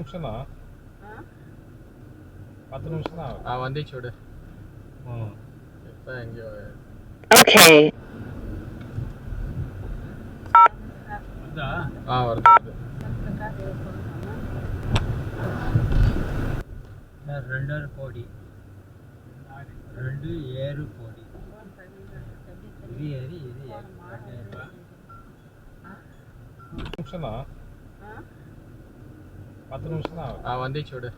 నిమిషం 10 నిమిషం వంది చూడు Okay. வருது రెండర కోడి రెండు ఏరు కోడి ఇది ఏరి ఇది నిమిషం 10 నిమిషం వంది చూడు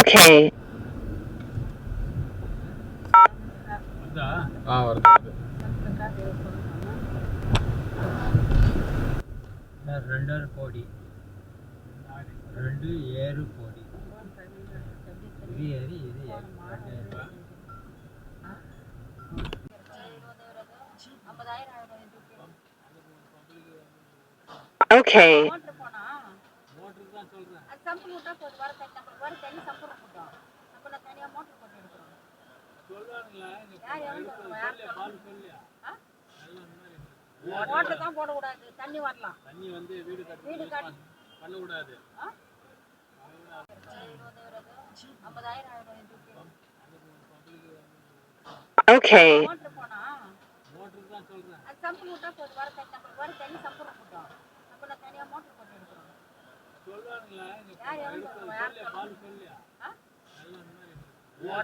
Okay. வருது రెండర కోడి రెండు ఏరు కోడి ఇది ఏరి ఇది Okay. மோட்டர் தான் போடக்கூடாது, தண்ணி வரலாம். தண்ணி வந்து வீடு கட்ட பண்ணக்கூடாது. 50,000 ஆயிடும். Okay. மோட்டர் போனா மோட்டர் தான் சொல்றேன். அது சம்பளம் விட்டா போதும், வர தண்ணி நம்மளுக்கு வர தண்ணி சம்பளம் போட்டோம். நம்ம தனியா மோட்டர் போட்டு எடுக்கிறோம். சொல்லுவாங்களா பால் சொல்லியா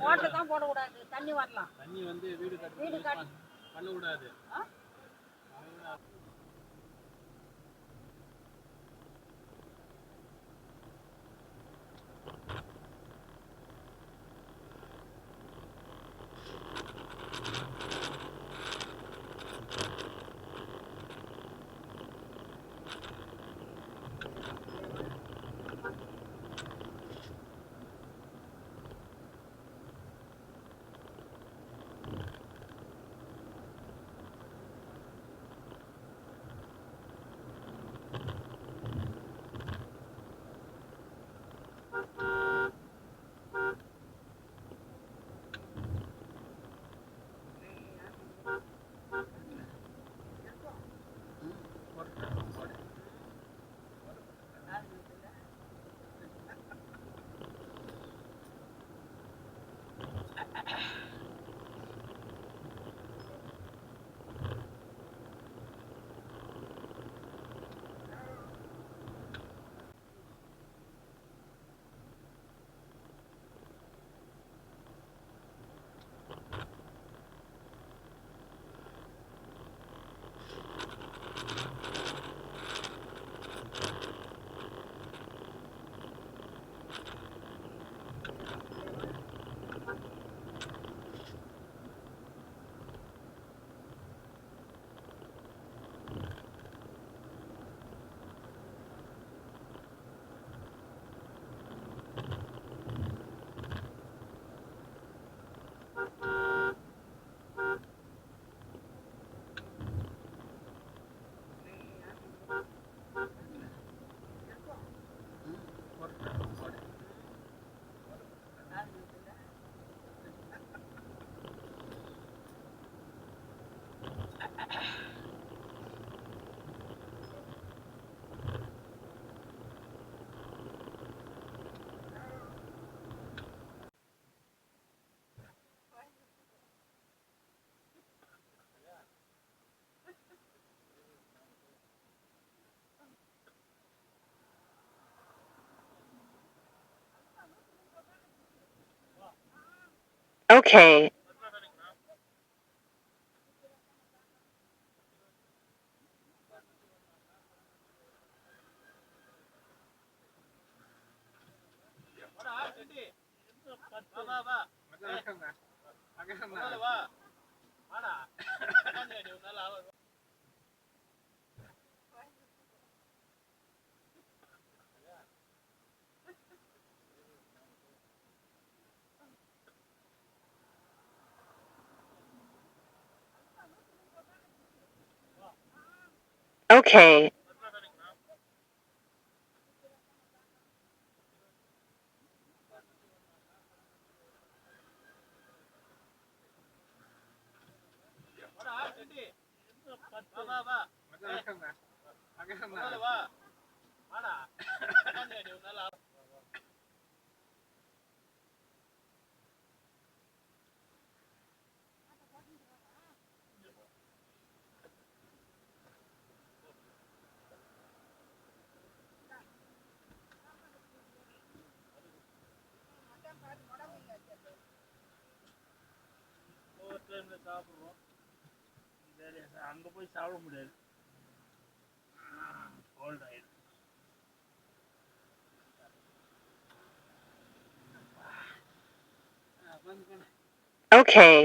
மோட்டர் தான் போடக்கூடாது, தண்ணி வரலாம். தண்ணி வந்து வீடு கட்ட பண்ணக்கூடாது. Okay. Okay. வா சாப்பிட்றோம். சரி அங்கே போய் சாப்பிட முடியாது, கோல்ட் ஆயிடும். Okay.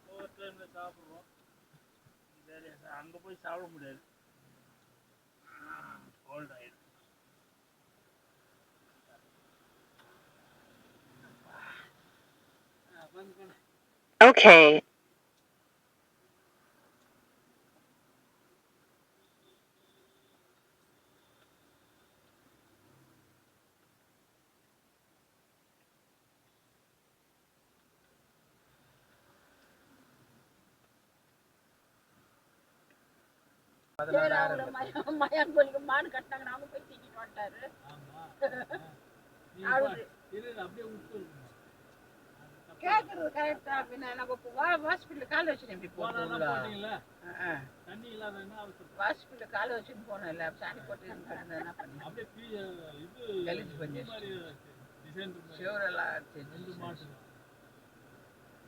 ஒவ்வொரு டைமில் சாப்பிட்றோம். சரி அங்கே போய் சாப்பிட முடியாது, கோல்ட் ஆயிடும். Okay. மயான் கோழிக்கு மாடு கட்டினாங்க, நாம போய் தூக்கிட்டு வந்துட்டாரு. அப்படியே விட்டு கேக்குறது கரெக்டா? பின்ன நம்ம ஹாஸ்பிட்டல் கால வச்சு எப்படி போனீங்களா? தண்ணி இல்லாதன்னா அவசரம். ஹாஸ்பிட்டல் கால வச்சுட்டு போனோம் இல்ல, சாணி போட்டு என்ன பண்ணி அப்படியே இது கழிச்சு பண்ணி டிசைன் சிவரெல்லாம்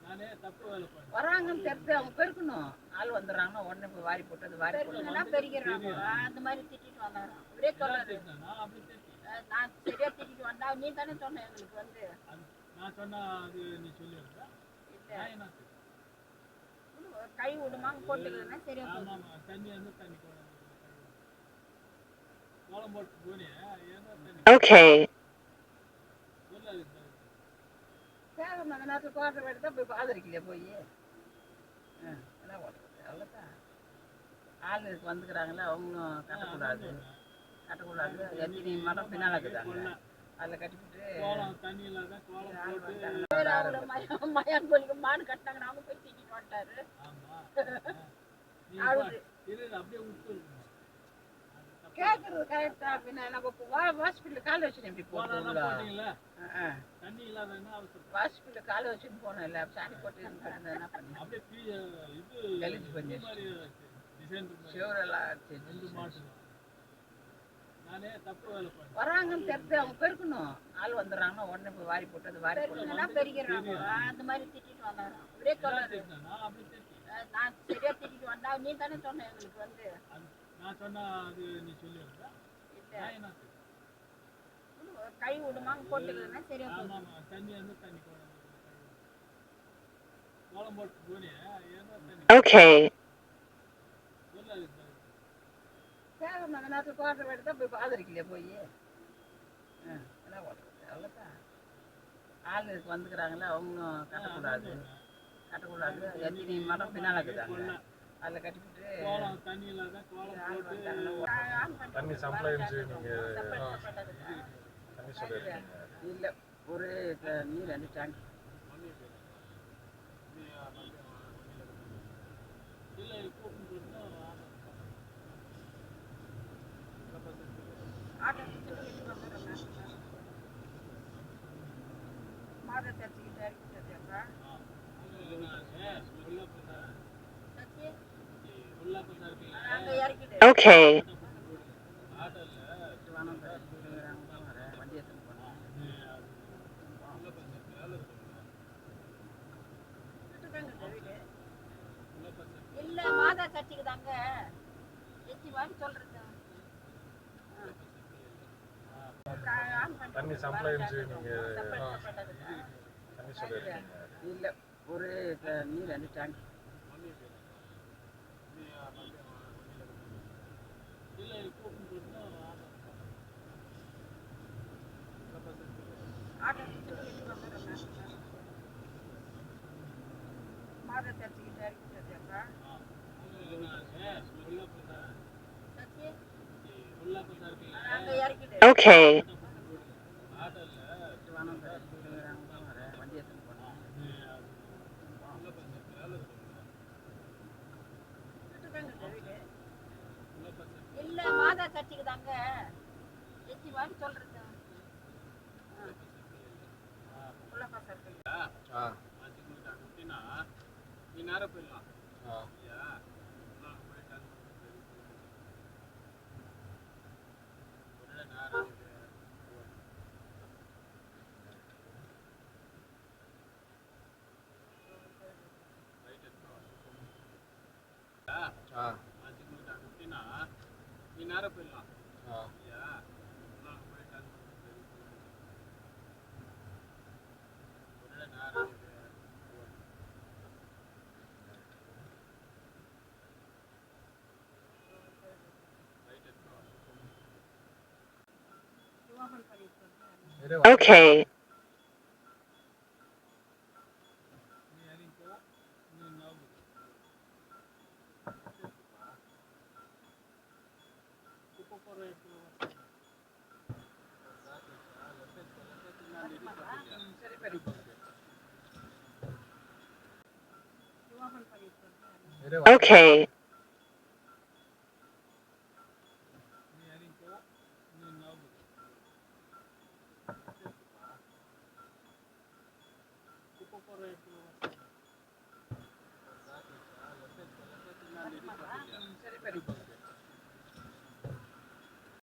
நானே தப்பு வேலை பண்ணேன். வராங்கன்னு தெரிஞ்சு அவங்க பெருக்கணும். ஆள் வந்துடுறாங்கன்னா உடனே போய் வாரி போட்டு அது வாரி போட்டு பெருகிறாங்க. அந்த மாதிரி திட்டிட்டு வந்தாராம். ஒரே சொல்றாரு, நான் சரியா திட்டிட்டு வந்தா நீ தானே சொன்ன எங்களுக்கு வந்து. நான் சொன்னா அது நீ சொல்லிடுற இல்ல கை விடுமாங்க போட்டுக்கிறேன்னா சரியா போகுது. ஆமா தண்ணி வந்து தண்ணி கோலம் போட்டு போனியா? ஏன்னா தண்ணி Okay. சொல்லாது. சேலம் அந்த நேரத்தில் குவார்டர் வீடு தான் போய் பாதிரிக்கலையே போய் என்ன பண்ணுறது? அவ்வளோதான். ஆள் வந்துக்கிறாங்களே, அவங்களும் கட்டக்கூடாது கட்டக்கூடாது. எத்தனை மரம் பின்னால் இருக்குதாங்க, அதில் கட்டிவிட்டு தண்ணி இல்லாத கோலம் போட்டு மயான் கோழிக்கு மாடு கட்டினாங்க, நாம போய் தூக்கிட்டு வந்துட்டாரு. அப்படியே விட்டு கேட்கறது கரெக்டா? பின்ன நம்ம ஹாஸ்பிட்டல் கால வச்சுட்டு எப்படி போனீங்களா? தண்ணி இல்லாதன்னா அவசரம். ஹாஸ்பிட்டல் கால வச்சுட்டு போனோம் இல்ல, சாணி போட்டு என்ன பண்ணி அப்படியே இது கழிச்சு பண்ணி டிசைன் சிவரெல்லாம் நானே தப்பு வேலை பண்ணேன். வராங்கன்னு தெரிஞ்சு அவங்க பெருக்கணும். ஆள் வந்துடுறாங்கன்னா உடனே போய் வாரி போட்டு அது வாரி போட்டு பெருகிறாங்க. அந்த மாதிரி திட்டிட்டு வந்தாராம். ஒரே சொல்றாரு, நான் சரியா திட்டிட்டு வந்தா நீ தானே சொன்ன எங்களுக்கு வந்து. நான் சொன்னா அது நீ சொல்லிடுற இல்ல கை விடுமாங்க போட்டுக்கிறேன்னா சரியா போகுது. தண்ணி வந்து தண்ணி கோலம் போட்டு போனியா? ஏன்னா தண்ணி Okay. சொல்லாது. சேலம் அந்த நேரத்தில் குவார்டர் வீடு தான் போய் பாதிரிக்கலையே போய் என்ன பண்ணுறது? அவ்வளோதான். ஆள் வந்துக்கிறாங்களே, அவங்களும் கட்டக்கூடாது எத்தனை மரம் பின்னால் இருக்குதாங்க, அதில் கட்டிவிட்டு கோலம் தண்ணி இல்லாத கோலம் போட்டு தண்ணி சப்ளை தண்ணி சொல்லியிருக்கீங்க. இல்லை ஒரு தண்ணி 2 டேங்க் இல்லை கூப்பிட்டு மாதம் தச்சுக்கிட்டு இறக்கிட்டேப்பா. அங்க இறக்கிட்டு Okay. வண்டி எடுத்துன்னு போனேன். இல்ல மாதா சர்ச்சுக்கு தாங்க எத்தி வாடி சொல்றது. தண்ணி சப்ளை தண்ணி சொல்லியிருக்கீங்க. இல்லை ஒரு தண்ணி 2 டேங்க் இல்லை கூப்பிட்டு மாதம் தச்சுக்கிட்டு இறக்கிட்டேப்பா. சர்ச்சு அங்க இறக்கிட்டு Okay. வண்டி எடுத்துன்னு போனேன். இல்ல மாதா சர்ச்சுக்கு தாங்க எத்தி வாடி சொல்றது உள்ளப்பா சர்க்கிள் ஆ நீ நேரம் போயிடலாம் ஆ இல்லையா நான் போயிட்டு நேரம் ஆ நீ நேரம் போயிடலாம் ஆ இல்லையா நான் போயிட்டு நேரம் Okay. நீ இறங்கிக்கோ நீ ஞாபகம் குப்பை போகிற இடத்துல சரி பெரிய Okay. நீ இறங்கிக்கோ நீ ஞாபகம் குப்பை போகிற இடத்துல சரி பெரிய